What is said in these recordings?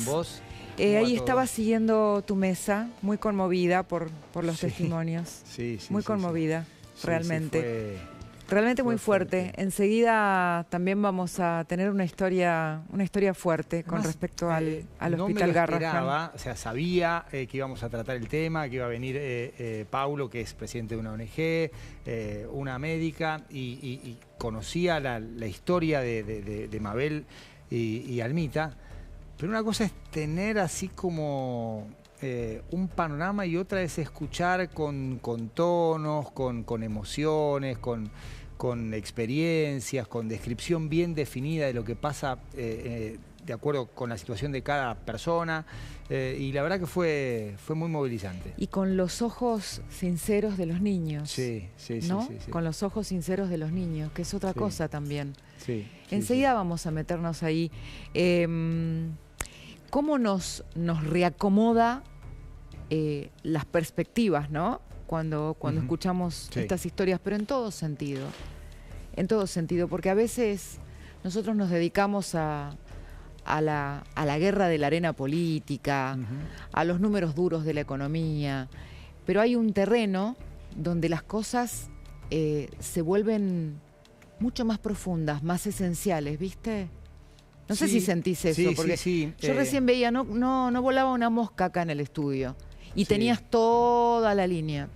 ¿Vos? Ahí estaba siguiendo tu mesa, muy conmovida por los testimonios. Sí, muy conmovida, sí, realmente. Realmente muy fuerte. Enseguida también vamos a tener una historia fuerte con respecto al Hospital Garrahan. O sea, sabía que íbamos a tratar el tema, que iba a venir Paulo, que es presidente de una ONG, una médica, y conocía la historia de Mabel y Almita. Pero una cosa es tener así como un panorama y otra es escuchar con tonos, con emociones, con experiencias, con descripción bien definida de lo que pasa de acuerdo con la situación de cada persona. Y la verdad que fue muy movilizante. Y con los ojos sinceros de los niños. Sí. Con los ojos sinceros de los niños, que es otra cosa también. Enseguida vamos a meternos ahí. ¿Cómo nos reacomoda las perspectivas, ¿no? Cuando escuchamos estas historias, pero en todo sentido. En todo sentido, porque a veces nosotros nos dedicamos a la guerra de la arena política, a los números duros de la economía, pero hay un terreno donde las cosas se vuelven mucho más profundas, más esenciales, ¿viste? No sé si sentís eso, porque yo recién veía, no volaba una mosca acá en el estudio. Y tenías toda la línea,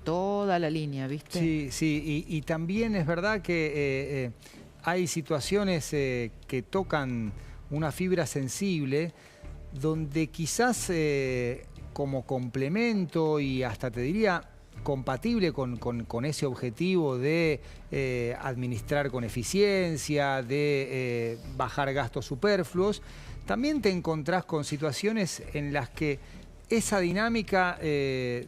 ¿viste? Sí, y también es verdad que hay situaciones que tocan una fibra sensible, donde quizás como complemento y hasta te diría compatible con ese objetivo de administrar con eficiencia, de bajar gastos superfluos, también te encontrás con situaciones en las que esa dinámica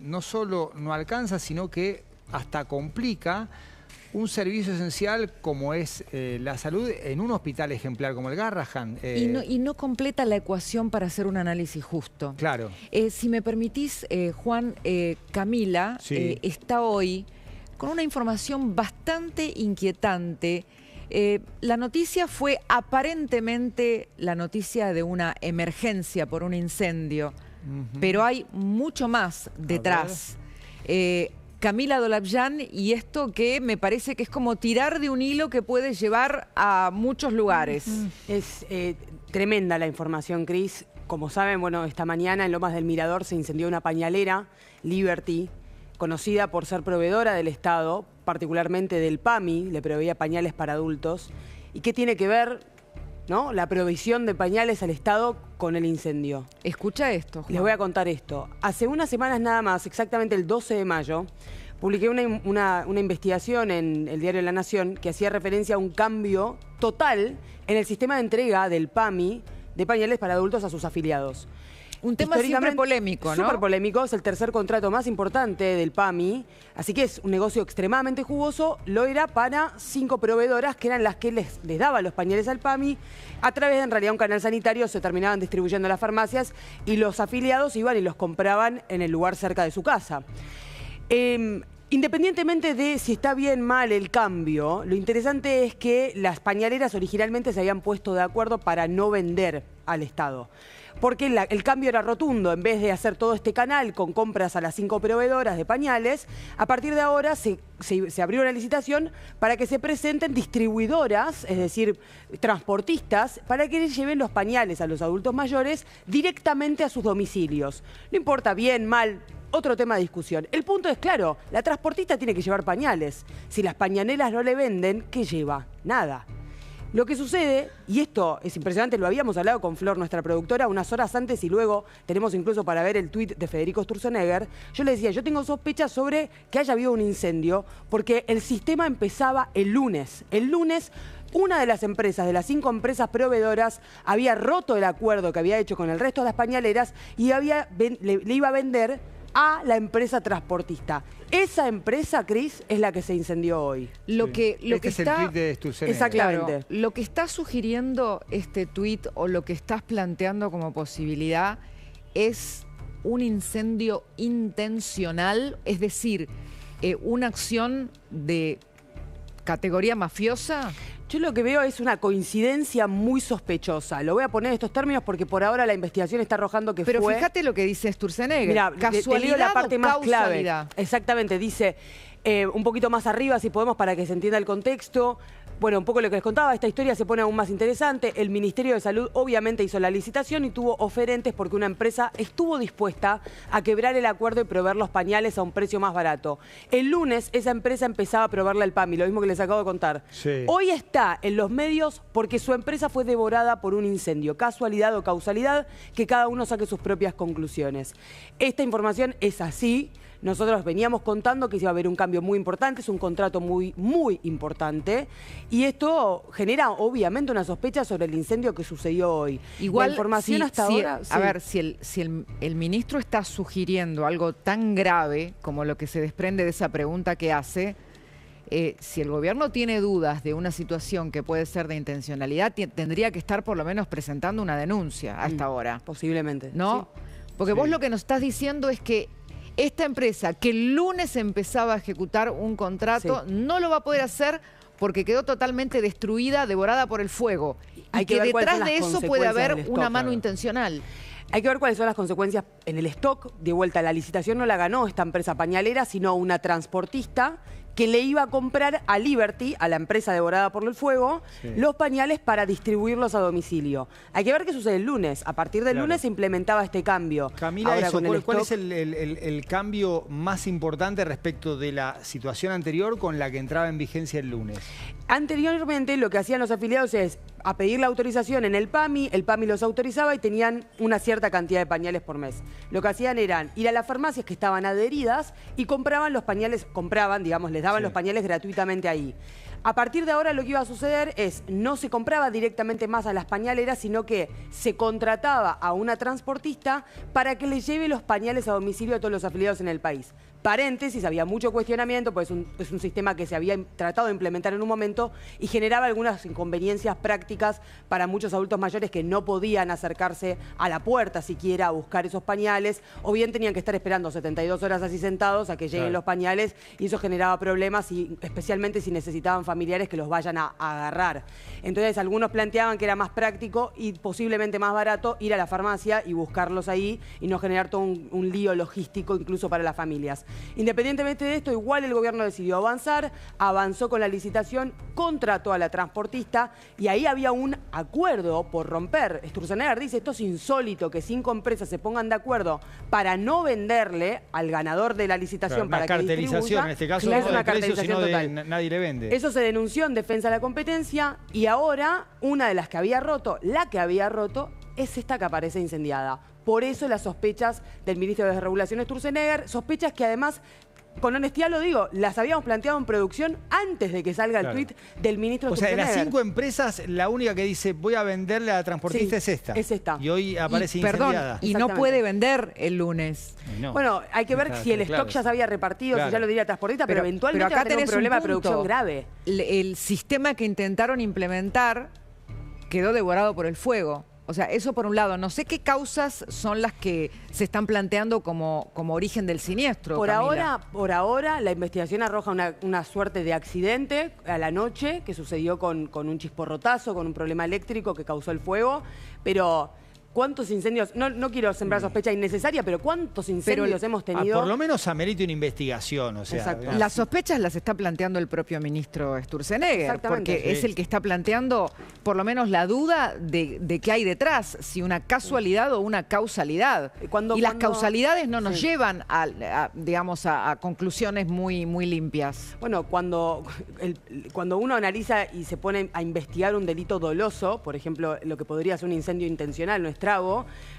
no solo no alcanza, sino que hasta complica un servicio esencial como es la salud en un hospital ejemplar como el Garrahan. Y no completa la ecuación para hacer un análisis justo. Claro. Si me permitís, Juan, Camila está hoy con una información bastante inquietante. La noticia fue aparentemente la noticia de una emergencia por un incendio, pero hay mucho más detrás. Camila Dolabjan, y esto que me parece que es como tirar de un hilo que puede llevar a muchos lugares. Es tremenda la información, Cris. Como saben, bueno, esta mañana en Lomas del Mirador se incendió una pañalera, Liberty, conocida por ser proveedora del Estado, particularmente del PAMI, le proveía pañales para adultos. ¿Y qué tiene que ver, ¿no?, la provisión de pañales al Estado con el incendio? Escucha esto, Juan. Les voy a contar esto. Hace unas semanas nada más, exactamente el 12 de mayo, publiqué una investigación en el diario La Nación que hacía referencia a un cambio total en el sistema de entrega del PAMI de pañales para adultos a sus afiliados. Un tema siempre polémico, ¿no? Súper polémico, es el tercer contrato más importante del PAMI, así que es un negocio extremadamente jugoso. Lo era para 5 proveedoras que eran las que les daban los pañales al PAMI. A través de, en realidad, un canal sanitario se terminaban distribuyendo a las farmacias y los afiliados iban y los compraban en el lugar cerca de su casa. Independientemente de si está bien o mal el cambio, lo interesante es que las pañaleras originalmente se habían puesto de acuerdo para no vender al Estado. Porque el cambio era rotundo. En vez de hacer todo este canal con compras a las 5 proveedoras de pañales, a partir de ahora se abrió una licitación para que se presenten distribuidoras, es decir, transportistas, para que les lleven los pañales a los adultos mayores directamente a sus domicilios. No importa bien, mal, otro tema de discusión. El punto es claro, la transportista tiene que llevar pañales. Si las pañaleras no le venden, ¿qué lleva? Nada. Lo que sucede, y esto es impresionante, lo habíamos hablado con Flor, nuestra productora, unas horas antes, y luego tenemos incluso para ver el tuit de Federico Sturzenegger. Yo le decía, yo tengo sospechas sobre que haya habido un incendio, porque el sistema empezaba el lunes. El lunes, una de las empresas, de las 5 empresas proveedoras, había roto el acuerdo que había hecho con el resto de las pañaleras y le iba a vender a la empresa transportista. Esa empresa, Cris, es la que se incendió hoy. Este es el tuit de Sturzenegger. Exactamente. Claro, lo que está sugiriendo este tuit o lo que estás planteando como posibilidad es un incendio intencional, es decir, una acción de categoría mafiosa. Yo lo que veo es una coincidencia muy sospechosa. Lo voy a poner en estos términos porque por ahora la investigación está arrojando que Pero fue... Pero fíjate lo que dice Sturzenegger. Mira, te leo la parte más clave. Exactamente, dice un poquito más arriba, si podemos, para que se entienda el contexto. Bueno, un poco lo que les contaba, esta historia se pone aún más interesante. El Ministerio de Salud obviamente hizo la licitación y tuvo oferentes porque una empresa estuvo dispuesta a quebrar el acuerdo y proveer los pañales a un precio más barato. El lunes esa empresa empezaba a proveerle al PAMI, lo mismo que les acabo de contar. Sí. Hoy está en los medios porque su empresa fue devorada por un incendio. Casualidad o causalidad, que cada uno saque sus propias conclusiones. Esta información es así. Nosotros veníamos contando que iba a haber un cambio muy importante, es un contrato muy importante, y esto genera obviamente una sospecha sobre el incendio que sucedió hoy. Igual, la información hasta ahora... A ver, si el ministro está sugiriendo algo tan grave como lo que se desprende de esa pregunta que hace, si el gobierno tiene dudas de una situación que puede ser de intencionalidad, tendría que estar por lo menos presentando una denuncia a esta hora. Posiblemente. ¿No? Sí. Porque vos lo que nos estás diciendo es que esta empresa que el lunes empezaba a ejecutar un contrato no lo va a poder hacer porque quedó totalmente destruida, devorada por el fuego. Y que detrás de eso puede haber una mano intencional. Hay que ver cuáles son las consecuencias en el stock. De vuelta, la licitación no la ganó esta empresa pañalera, sino una transportista que le iba a comprar a Liberty, a la empresa devorada por el fuego, los pañales para distribuirlos a domicilio. Hay que ver qué sucede el lunes. A partir del lunes se implementaba este cambio. Camila, ahora, ¿cuál es el cambio más importante respecto de la situación anterior con la que entraba en vigencia el lunes? Anteriormente lo que hacían los afiliados es a pedir la autorización en el PAMI los autorizaba y tenían una cierta cantidad de pañales por mes. Lo que hacían eran ir a las farmacias que estaban adheridas y compraban los pañales, digamos, les daban los pañales gratuitamente ahí. A partir de ahora lo que iba a suceder es, no se compraba directamente más a las pañaleras, sino que se contrataba a una transportista para que le lleve los pañales a domicilio a todos los afiliados en el país. Paréntesis, había mucho cuestionamiento, pues es un sistema que se había tratado de implementar en un momento y generaba algunas inconveniencias prácticas para muchos adultos mayores que no podían acercarse a la puerta siquiera a buscar esos pañales, o bien tenían que estar esperando 72 horas así sentados a que lleguen los pañales, y eso generaba problemas, especialmente si necesitaban familiares que los vayan a agarrar. Entonces algunos planteaban que era más práctico y posiblemente más barato ir a la farmacia y buscarlos ahí y no generar todo un lío logístico incluso para las familias. Independientemente de esto, igual el gobierno decidió avanzar, avanzó con la licitación, contrató a la transportista y ahí había un acuerdo por romper. Sturzenegger dice, esto es insólito que 5 empresas se pongan de acuerdo para no venderle al ganador de la licitación para que distribuya. Una cartelización, en este caso, no de precio, sino de nadie le vende. Eso se denunció en defensa de la competencia y ahora una de las que había roto, la que había roto, es esta que aparece incendiada. Por eso las sospechas del ministro de Desregulación Sturzenegger, sospechas que además, con honestidad lo digo, las habíamos planteado en producción antes de que salga el tuit del ministro Sturzenegger. O sea, de las 5 empresas, la única que dice voy a venderle a la transportista es esta. Es esta. Y hoy aparece incendiada. Y no puede vender el lunes. No. Bueno, hay que ver si el stock ya se había repartido, si ya lo diría la transportista, pero eventualmente acá va a tener un problema de producción grave. El sistema que intentaron implementar quedó devorado por el fuego. O sea, eso por un lado. No sé qué causas son las que se están planteando como origen del siniestro, por ahora, la investigación arroja una suerte de accidente a la noche que sucedió con un chisporrotazo, con un problema eléctrico que causó el fuego, pero... ¿Cuántos incendios? No quiero sembrar sospecha innecesaria, pero ¿cuántos incendios hemos tenido? Por lo menos amerita una investigación. O sea, las sospechas las está planteando el propio ministro Sturzenegger, porque es el que está planteando por lo menos la duda de qué hay detrás, si una casualidad o una causalidad. Las causalidades no nos llevan a conclusiones muy limpias. Bueno, cuando uno analiza y se pone a investigar un delito doloso, por ejemplo, lo que podría ser un incendio intencional,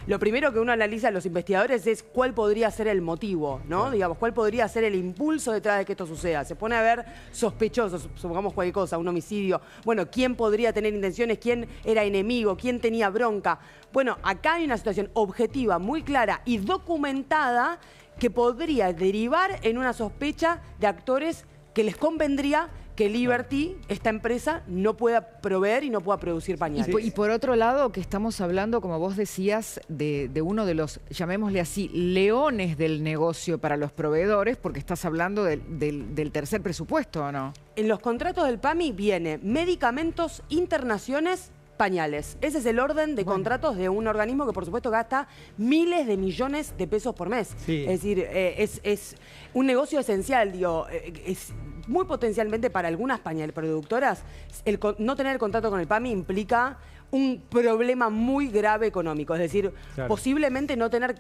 lo primero que uno analiza a los investigadores es cuál podría ser el motivo, ¿no? Digamos, cuál podría ser el impulso detrás de que esto suceda. Se pone a ver sospechosos, supongamos cualquier cosa, un homicidio. Bueno, ¿quién podría tener intenciones? ¿Quién era enemigo? ¿Quién tenía bronca? Bueno, acá hay una situación objetiva, muy clara y documentada que podría derivar en una sospecha de actores que les convendría que Liberty, esta empresa, no pueda proveer y no pueda producir pañales. Y por otro lado, que estamos hablando, como vos decías, de uno de los, llamémosle así, leones del negocio para los proveedores, porque estás hablando del tercer presupuesto, ¿o no? En los contratos del PAMI viene medicamentos, internaciones, pañales. Ese es el orden de contratos de un organismo que, por supuesto, gasta miles de millones de pesos por mes. Sí. Es decir, es un negocio esencial, digo, es muy potencialmente para algunas pañal productoras, no tener el contrato con el PAMI implica un problema muy grave económico, es decir, posiblemente no tener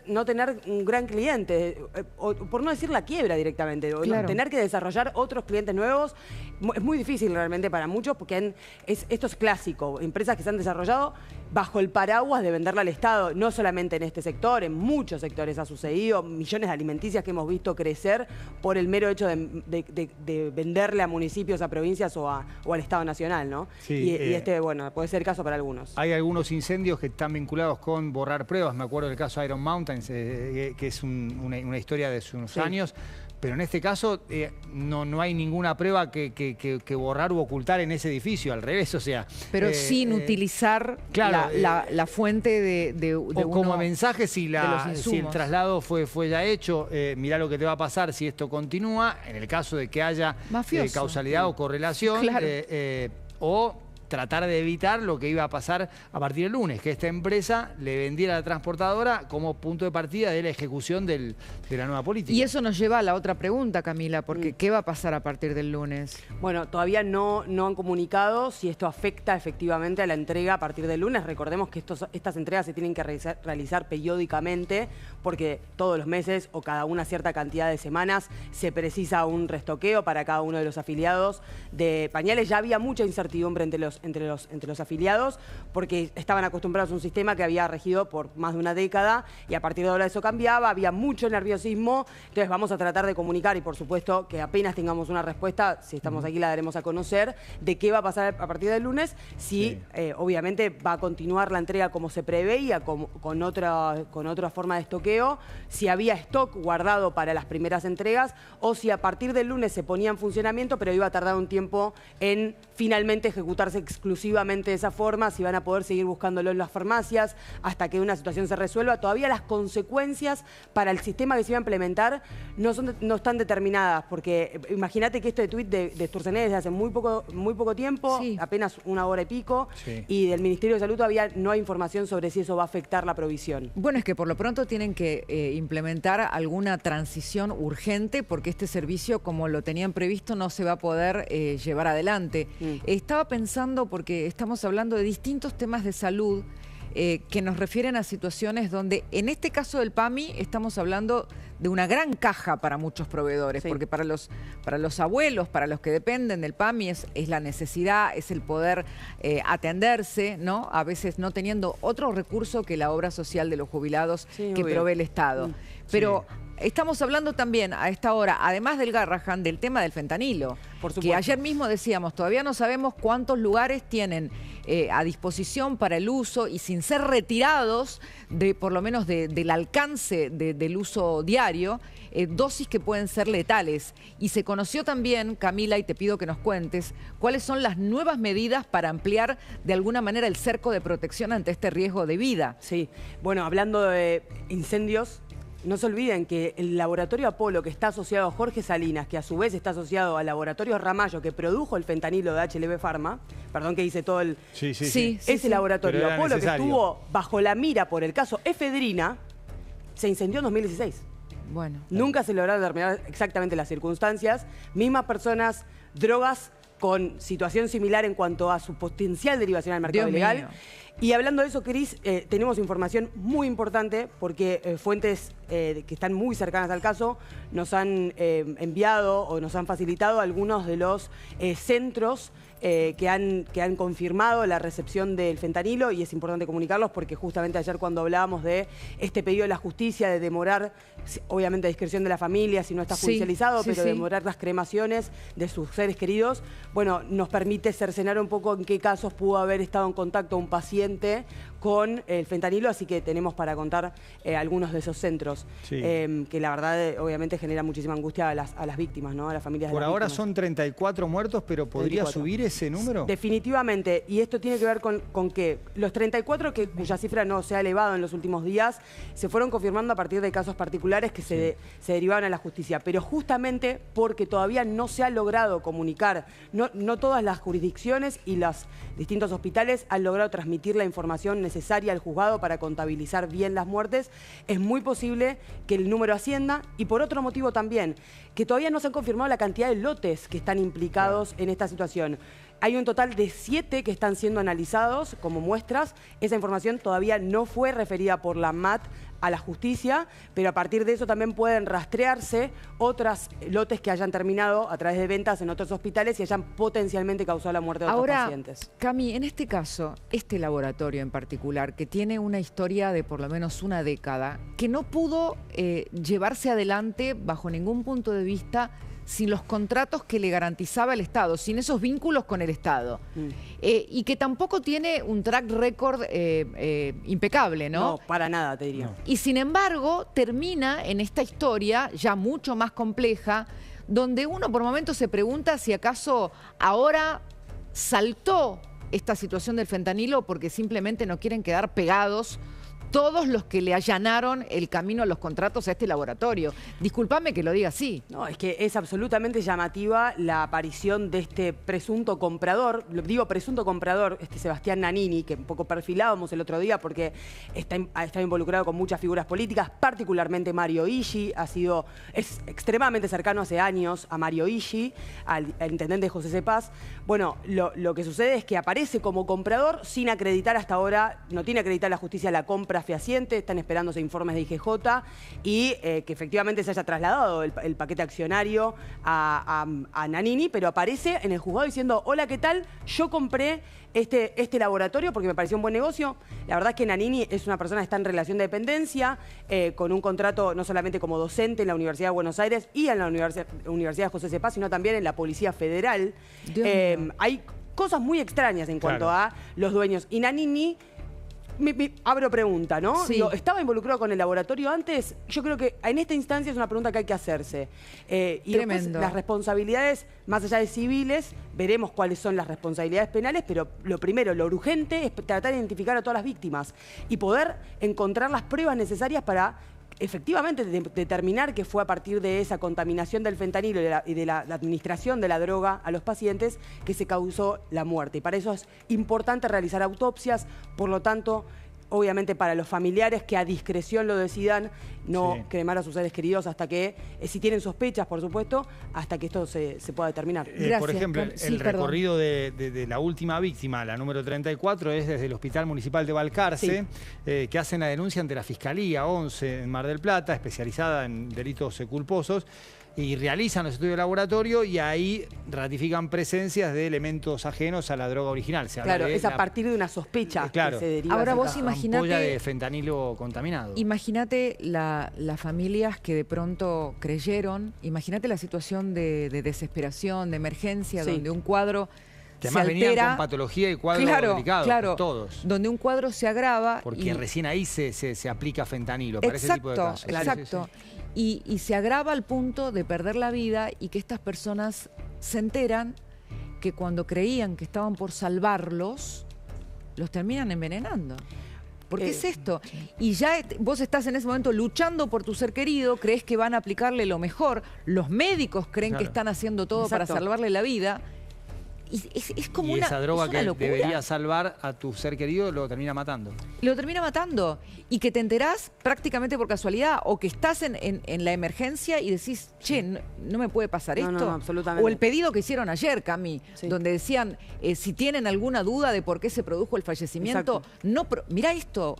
un gran cliente, o por no decir la quiebra directamente, o tener que desarrollar otros clientes nuevos. Es muy difícil realmente para muchos porque esto es clásico, empresas que se han desarrollado bajo el paraguas de venderle al Estado, no solamente en este sector, en muchos sectores ha sucedido, millones de alimenticias que hemos visto crecer por el mero hecho de venderle a municipios, a provincias o al Estado Nacional, ¿no? Sí, y este, bueno, puede ser el caso para algunos. Hay algunos incendios que están vinculados con borrar pruebas. Me acuerdo del caso Iron Mountains, que es una historia de hace unos años. Pero en este caso no hay ninguna prueba que borrar u ocultar en ese edificio, al revés, o sea... Pero sin utilizar la fuente de o como mensaje, si el traslado fue ya hecho, mirá lo que te va a pasar si esto continúa, en el caso de que haya causalidad o correlación, o tratar de evitar lo que iba a pasar a partir del lunes, que esta empresa le vendiera a la transportadora como punto de partida de la ejecución de la nueva política. Y eso nos lleva a la otra pregunta, Camila, porque ¿qué va a pasar a partir del lunes? Bueno, todavía no han comunicado si esto afecta efectivamente a la entrega a partir del lunes. Recordemos que estas entregas se tienen que realizar periódicamente porque todos los meses o cada una cierta cantidad de semanas se precisa un restoqueo para cada uno de los afiliados de pañales. Ya había mucha incertidumbre entre los afiliados porque estaban acostumbrados a un sistema que había regido por más de una década y a partir de ahora eso cambiaba, había mucho nerviosismo. Entonces vamos a tratar de comunicar y por supuesto que apenas tengamos una respuesta, si estamos aquí la daremos a conocer, de qué va a pasar a partir del lunes, si obviamente va a continuar la entrega como se preveía, con otra forma de estoqueo, si había stock guardado para las primeras entregas o si a partir del lunes se ponía en funcionamiento pero iba a tardar un tiempo en finalmente ejecutarse exclusivamente de esa forma, si van a poder seguir buscándolo en las farmacias hasta que una situación se resuelva. Todavía las consecuencias para el sistema que se iba a implementar no están determinadas, porque imagínate que este tuit de Sturzenegger desde hace muy poco tiempo, apenas una hora y pico, y del Ministerio de Salud todavía no hay información sobre si eso va a afectar la provisión. Bueno, es que por lo pronto tienen que implementar alguna transición urgente porque este servicio, como lo tenían previsto, no se va a poder llevar adelante. Estaba pensando, porque estamos hablando de distintos temas de salud que nos refieren a situaciones donde, en este caso del PAMI, estamos hablando de una gran caja para muchos proveedores, porque para los abuelos, para los que dependen del PAMI, es la necesidad, es el poder atenderse, ¿no? A veces no teniendo otro recurso que la obra social de los jubilados que provee el Estado. Pero estamos hablando también a esta hora, además del Garrahan, del tema del fentanilo. Por supuesto. Que ayer mismo decíamos, todavía no sabemos cuántos lugares tienen a disposición para el uso y sin ser retirados por lo menos del alcance del uso diario, dosis que pueden ser letales. Y se conoció también, Camila, y te pido que nos cuentes, cuáles son las nuevas medidas para ampliar de alguna manera el cerco de protección ante este riesgo de vida. Sí, bueno, hablando de incendios, no se olviden que el laboratorio Apolo, que está asociado a Jorge Salinas, que a su vez está asociado al laboratorio Ramallo, que produjo el fentanilo de HLB Pharma, perdón que hice todo el... Ese laboratorio Apolo que estuvo bajo la mira por el caso efedrina, se incendió en 2016. Bueno. Nunca se lograron determinar exactamente las circunstancias. Mismas personas, drogas con situación similar en cuanto a su potencial derivación al mercado ilegal. Y hablando de eso, Cris, tenemos información muy importante porque fuentes que están muy cercanas al caso nos han enviado o nos han facilitado algunos de los centros que han confirmado la recepción del fentanilo, y es importante comunicarlos porque justamente ayer cuando hablábamos de este pedido de la justicia de demorar, obviamente a discreción de la familia si no está judicializado, pero demorar las cremaciones de sus seres queridos, bueno, nos permite cercenar un poco en qué casos pudo haber estado en contacto un paciente con el fentanilo, así que tenemos para contar algunos de esos centros, que la verdad obviamente genera muchísima angustia a las víctimas, ¿no? A las familias de las víctimas. Por ahora son 34 muertos, pero ¿podría subir ese número? Definitivamente, y esto tiene que ver con que los 34, cuya cifra no se ha elevado en los últimos días, se fueron confirmando a partir de casos particulares que se derivaban a la justicia, pero justamente porque todavía no se ha logrado comunicar, no todas las jurisdicciones y los distintos hospitales han logrado transmitir la información necesaria al juzgado para contabilizar bien las muertes, es muy posible que el número ascienda, y por otro motivo también, que todavía no se han confirmado la cantidad de lotes que están implicados en esta situación. Hay un total de 7 que están siendo analizados como muestras. Esa información todavía no fue referida por la ANMAT a la justicia, pero a partir de eso también pueden rastrearse otros lotes que hayan terminado a través de ventas en otros hospitales y hayan potencialmente causado la muerte de otros pacientes. Cami, en este caso, este laboratorio en particular, que tiene una historia de por lo menos una década, que no pudo llevarse adelante bajo ningún punto de vista sin los contratos que le garantizaba el Estado, sin esos vínculos con el Estado. Y que tampoco tiene un track record impecable, ¿no? No, para nada, te diría. Y sin embargo, termina en esta historia ya mucho más compleja, donde uno por momentos se pregunta si acaso ahora saltó esta situación del fentanilo porque simplemente no quieren quedar pegados todos los que le allanaron el camino a los contratos a este laboratorio. Discúlpame que lo diga así. No, es que es absolutamente llamativa la aparición de este presunto comprador, digo presunto comprador, Sebastián Nannini, que un poco perfilábamos el otro día porque está involucrado con muchas figuras políticas, particularmente Mario Iggi, es extremadamente cercano hace años a Mario Iggi, al intendente José Cepaz. Bueno, lo que sucede es que aparece como comprador sin acreditar hasta ahora, no tiene acreditada la justicia la compra fehaciente, están esperándose informes de IGJ y que efectivamente se haya trasladado el paquete accionario a Nannini, pero aparece en el juzgado diciendo: hola, ¿qué tal? Yo compré este laboratorio porque me pareció un buen negocio. La verdad es que Nannini es una persona que está en relación de dependencia, con un contrato no solamente como docente en la Universidad de Buenos Aires y en la Universidad José Cepaz, sino también en la Policía Federal. Hay cosas muy extrañas en cuanto a los dueños. Y Nannini, abro pregunta, ¿no? Sí. Digo, ¿estaba involucrado con el laboratorio antes? Yo creo que en esta instancia es una pregunta que hay que hacerse. Y después las responsabilidades, más allá de civiles, veremos cuáles son las responsabilidades penales, pero lo primero, lo urgente es tratar de identificar a todas las víctimas y poder encontrar las pruebas necesarias para efectivamente determinar que fue a partir de esa contaminación del fentanilo y de la administración de la droga a los pacientes que se causó la muerte. Y para eso es importante realizar autopsias, por lo tanto, obviamente para los familiares que a discreción lo decidan, no cremar a sus seres queridos hasta que, si tienen sospechas, por supuesto, hasta que esto se pueda determinar. Por ejemplo, el recorrido de la última víctima, la número 34, es desde el Hospital Municipal de Balcarce, que hacen la denuncia ante la Fiscalía 11 en Mar del Plata, especializada en delitos culposos, y realizan los estudios de laboratorio y ahí ratifican presencias de elementos ajenos a la droga original. Claro, es a partir de una sospecha que se deriva. Ahora de vos imaginate ampolla de fentanilo contaminado. Imagínate las familias que de pronto creyeron, imagínate la situación de desesperación, de emergencia, donde un cuadro que además se altera, venían con patología y cuadros delicados, todos. Donde un cuadro se agrava. Porque recién ahí se aplica fentanilo para ese tipo de casos. Exacto. Y se agrava al punto de perder la vida y que estas personas se enteran que cuando creían que estaban por salvarlos, los terminan envenenando. ¿Por qué es esto? Y ya vos estás en ese momento luchando por tu ser querido, crees que van a aplicarle lo mejor, los médicos creen que están haciendo todo para salvarle la vida. Es como esa droga que locura. Debería salvar a tu ser querido lo termina matando. Lo termina matando. Y que te enterás prácticamente por casualidad o que estás en la emergencia y decís, che, no me puede pasar esto. No, absolutamente. O el pedido que hicieron ayer, Cami, donde decían, si tienen alguna duda de por qué se produjo el fallecimiento, mirá esto,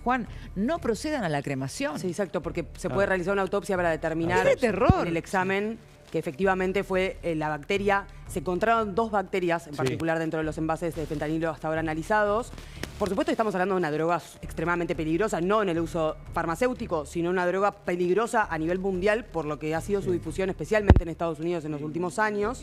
Juan, no procedan a la cremación. Sí, exacto, porque se puede realizar una autopsia para determinar en el examen que efectivamente fue la bacteria. Se encontraron 2 bacterias en particular dentro de los envases de fentanilo hasta ahora analizados por supuesto estamos hablando de una droga extremadamente peligrosa, no en el uso farmacéutico, sino una droga peligrosa a nivel mundial por lo que ha sido su difusión, especialmente en Estados Unidos en los últimos años.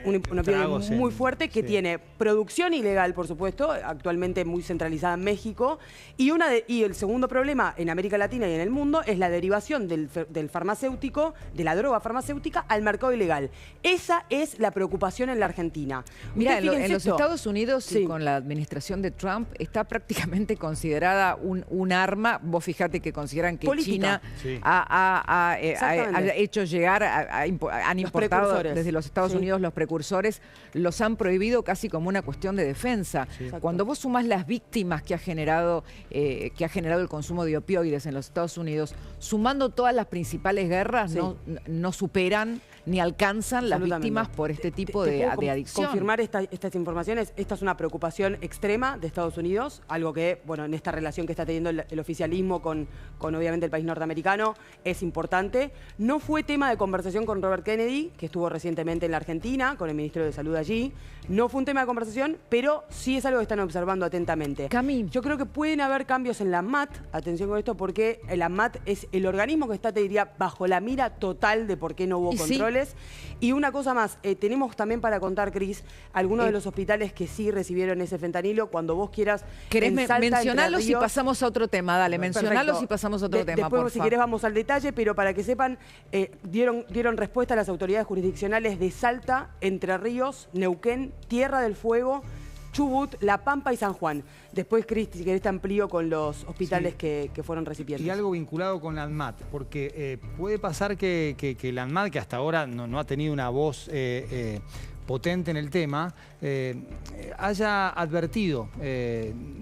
Una epidemia muy fuerte que tiene producción ilegal, por supuesto, actualmente muy centralizada en México, y el segundo problema en América Latina y en el mundo es la derivación del farmacéutico, de la droga farmacéutica, al mercado ilegal. Esa es la preocupación en la Argentina. Mira, en los Estados Unidos y con la administración de Trump está prácticamente considerada un arma. Vos fíjate que consideran que política. China ha hecho llegar, han importado desde los Estados Unidos los precursores, los han prohibido casi como una cuestión de defensa. Cuando vos sumás las víctimas que ha generado el consumo de opioides en los Estados Unidos, sumando todas las principales guerras, no superan ni alcanzan las víctimas por este tipo de adicción. Confirmar estas informaciones. Esta es una preocupación extrema de Estados Unidos, algo que, bueno, en esta relación que está teniendo el oficialismo con obviamente el país norteamericano, es importante. No fue tema de conversación con Robert Kennedy, que estuvo recientemente en la Argentina, con el ministro de Salud allí. No fue un tema de conversación, pero sí es algo que están observando atentamente. Camín. Yo creo que pueden haber cambios en la ANMAT, atención con esto, porque la ANMAT es el organismo que está, te diría, bajo la mira total de por qué no hubo controles. Y una cosa más, tenemos también para contar, Cris, algunos de los hospitales que sí recibieron ese fentanilo. Cuando vos quieras... ¿Querés mencionarlos y pasamos a otro tema? Dale, mencionarlos y pasamos a otro tema, después, por si favor. querés, vamos al detalle, pero para que sepan, dieron respuesta a las autoridades jurisdiccionales de Salta, Entre Ríos, Neuquén, Tierra del Fuego, Chubut, La Pampa y San Juan. Después, Cris, si querés te amplío con los hospitales que fueron recipientes. Y algo vinculado con la ANMAT, porque puede pasar que la ANMAT, que hasta ahora no ha tenido una voz potente en el tema, haya advertido,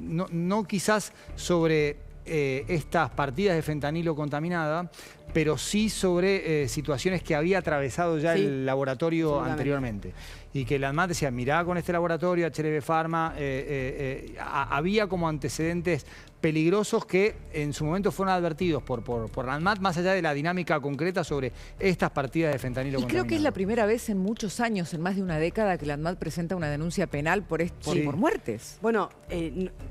no quizás sobre estas partidas de fentanilo contaminada, pero sí sobre situaciones que había atravesado ya el laboratorio anteriormente. Y que la ANMAT decía, mirá con este laboratorio, HLB Pharma, había como antecedentes peligrosos que en su momento fueron advertidos por la ANMAT, más allá de la dinámica concreta sobre estas partidas de fentanilo contaminado. Creo que es la primera vez en muchos años, en más de una década, que la ANMAT presenta una denuncia penal por muertes. Bueno,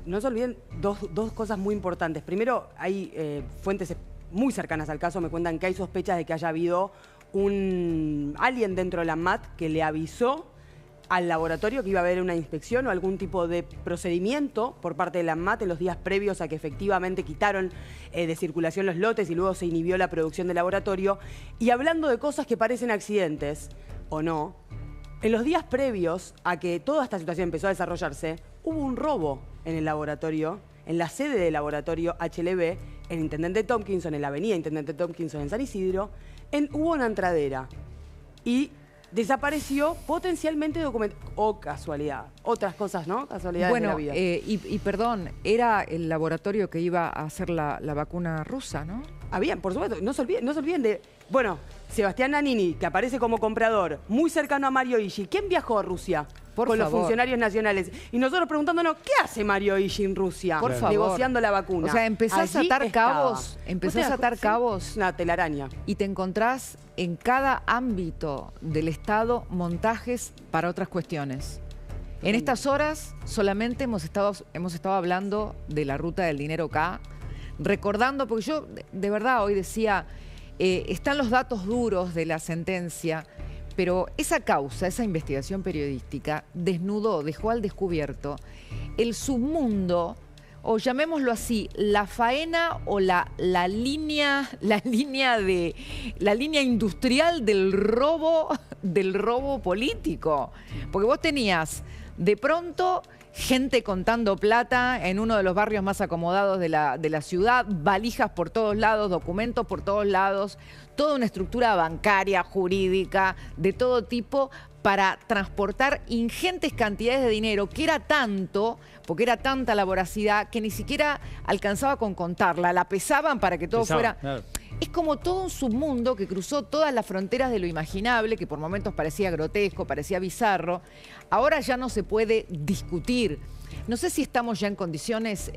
no se olviden dos cosas muy importantes. Primero, hay fuentes muy cercanas al caso, me cuentan que hay sospechas de que haya habido alguien dentro de la ANMAT que le avisó al laboratorio que iba a haber una inspección o algún tipo de procedimiento por parte de la ANMAT en los días previos a que efectivamente quitaron de circulación los lotes y luego se inhibió la producción del laboratorio. Y hablando de cosas que parecen accidentes, o no, en los días previos a que toda esta situación empezó a desarrollarse, hubo un robo en el laboratorio, en la sede del laboratorio HLB, en Intendente Tompkinson, en la avenida Intendente Tompkinson en San Isidro, hubo una entradera y desapareció potencialmente documentado. O casualidad. Otras cosas, ¿no? Casualidades de la vida. Y perdón, era el laboratorio que iba a hacer la vacuna rusa, ¿no? Habían, por supuesto, no se olviden de... Bueno, Sebastián Nannini, que aparece como comprador, muy cercano a Mario Ishi. ¿Quién viajó a Rusia? Con los funcionarios nacionales. Y nosotros preguntándonos, ¿qué hace Mario Ishi en Rusia? Por favor. Negociando la vacuna. O sea, empezás a atar cabos. Empezás a atar cabos. Una telaraña. Y te encontrás en cada ámbito del Estado montajes para otras cuestiones. En estas horas solamente hemos estado hablando de la ruta del dinero acá, recordando, porque yo de verdad hoy decía, están los datos duros de la sentencia, pero esa causa, esa investigación periodística, dejó al descubierto el submundo, o llamémoslo así, la faena o la línea industrial del robo político. Porque vos tenías de pronto gente contando plata en uno de los barrios más acomodados de la ciudad, valijas por todos lados, documentos por todos lados, toda una estructura bancaria, jurídica, de todo tipo, para transportar ingentes cantidades de dinero, que era tanto, porque era tanta la voracidad, que ni siquiera alcanzaba con contarla, la pesaban para que todo fuera... Claro. Es como todo un submundo que cruzó todas las fronteras de lo imaginable, que por momentos parecía grotesco, parecía bizarro. Ahora ya no se puede discutir. No sé si estamos ya en condiciones,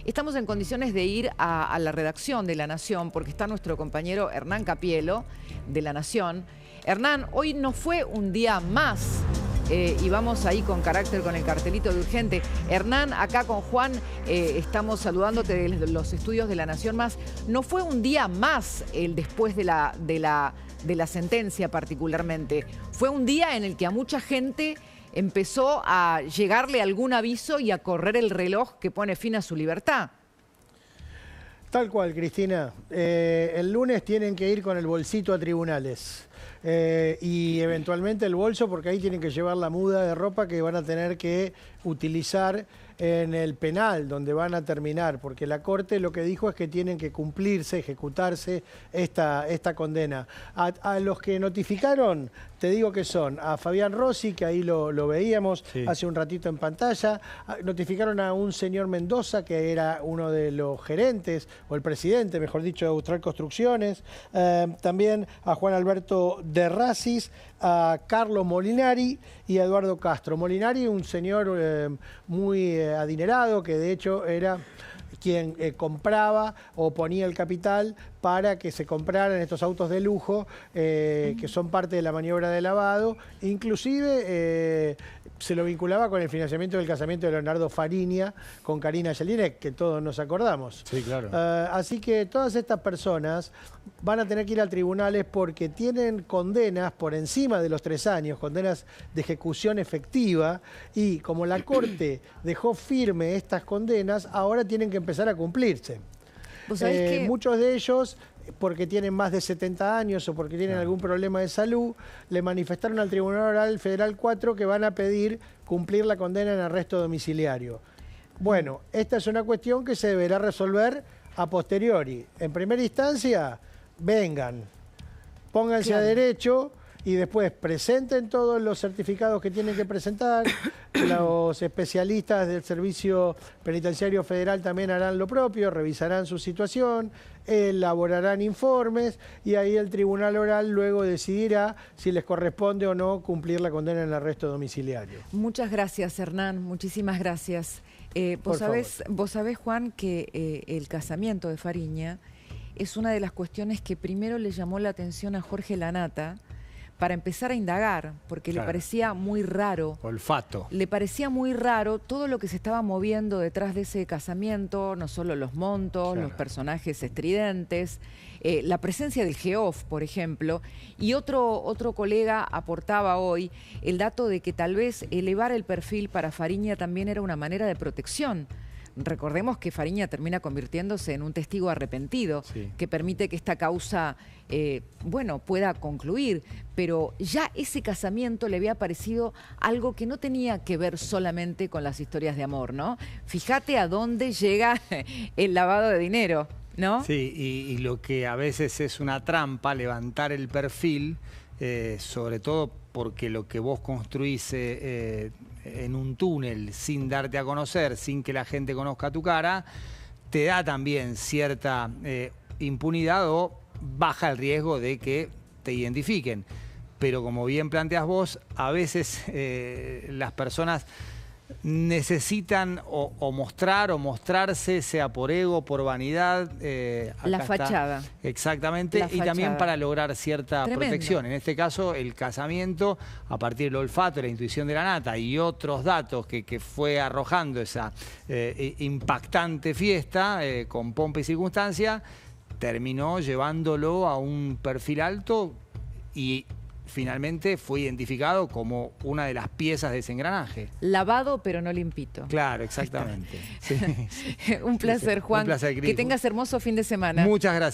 estamos en condiciones de ir a la redacción de La Nación, porque está nuestro compañero Hernán Capielo, de La Nación. Hernán, hoy no fue un día más y vamos ahí con carácter, con el cartelito de urgente. Hernán, acá con Juan, estamos saludándote de los estudios de La Nación Más. No fue un día más el después de la sentencia particularmente. Fue un día en el que a mucha gente empezó a llegarle algún aviso y a correr el reloj que pone fin a su libertad. Tal cual, Cristina. El lunes tienen que ir con el bolsito a tribunales. Y eventualmente el bolso, porque ahí tienen que llevar la muda de ropa que van a tener que utilizar en el penal, donde van a terminar, porque la Corte lo que dijo es que tienen que cumplirse, ejecutarse esta condena. A los que notificaron, te digo que son a Fabián Rossi, que ahí lo veíamos hace un ratito en pantalla, notificaron a un señor Mendoza, que era uno de los gerentes, o el presidente, mejor dicho, de Austral Construcciones, también a Juan Alberto de Racis, a Carlos Molinari y a Eduardo Castro. Molinari, un señor muy adinerado, que de hecho era quien compraba o ponía el capital para que se compraran estos autos de lujo que son parte de la maniobra de lavado. Inclusive se lo vinculaba con el financiamiento del casamiento de Leonardo Fariña con Karina Jelinek, que todos nos acordamos. Sí, claro. Así que todas estas personas van a tener que ir a tribunales porque tienen condenas por encima de los 3 años, condenas de ejecución efectiva, y como la Corte dejó firme estas condenas, ahora tienen que empezar a cumplirse. ¿Vos sabés que muchos de ellos, porque tienen más de 70 años o porque tienen algún problema de salud, le manifestaron al Tribunal Oral Federal 4 que van a pedir cumplir la condena en arresto domiciliario? Bueno, esta es una cuestión que se deberá resolver a posteriori. En primera instancia, vengan, pónganse a derecho y después presenten todos los certificados que tienen que presentar. Los especialistas del Servicio Penitenciario Federal también harán lo propio, revisarán su situación, elaborarán informes y ahí el Tribunal Oral luego decidirá si les corresponde o no cumplir la condena en arresto domiciliario. Muchas gracias, Hernán, muchísimas gracias. Vos sabés, Juan, que el casamiento de Fariña es una de las cuestiones que primero le llamó la atención a Jorge Lanata para empezar a indagar, porque le parecía muy raro. Olfato. Le parecía muy raro todo lo que se estaba moviendo detrás de ese casamiento, no solo los montos, los personajes estridentes, la presencia del GEOF, por ejemplo, y otro colega aportaba hoy el dato de que tal vez elevar el perfil para Fariña también era una manera de protección. Recordemos que Fariña termina convirtiéndose en un testigo arrepentido, que permite que esta causa, pueda concluir. Pero ya ese casamiento le había parecido algo que no tenía que ver solamente con las historias de amor, ¿no? Fíjate a dónde llega el lavado de dinero, ¿no? Sí, y lo que a veces es una trampa, levantar el perfil, sobre todo porque lo que vos construís en un túnel sin darte a conocer, sin que la gente conozca tu cara, te da también cierta impunidad o baja el riesgo de que te identifiquen. Pero como bien planteas vos, a veces las personas necesitan o mostrar o mostrarse, sea por ego, por vanidad. La fachada. Exactamente, y también para lograr cierta protección. En este caso, el casamiento, a partir del olfato, la intuición de la nata y otros datos que fue arrojando esa impactante fiesta con pompa y circunstancia, terminó llevándolo a un perfil alto y finalmente fue identificado como una de las piezas de ese engranaje. Lavado, pero no limpito. Claro, exactamente. Sí. Un placer, Juan. Un placer, Cris. Que tengas hermoso fin de semana. Muchas gracias.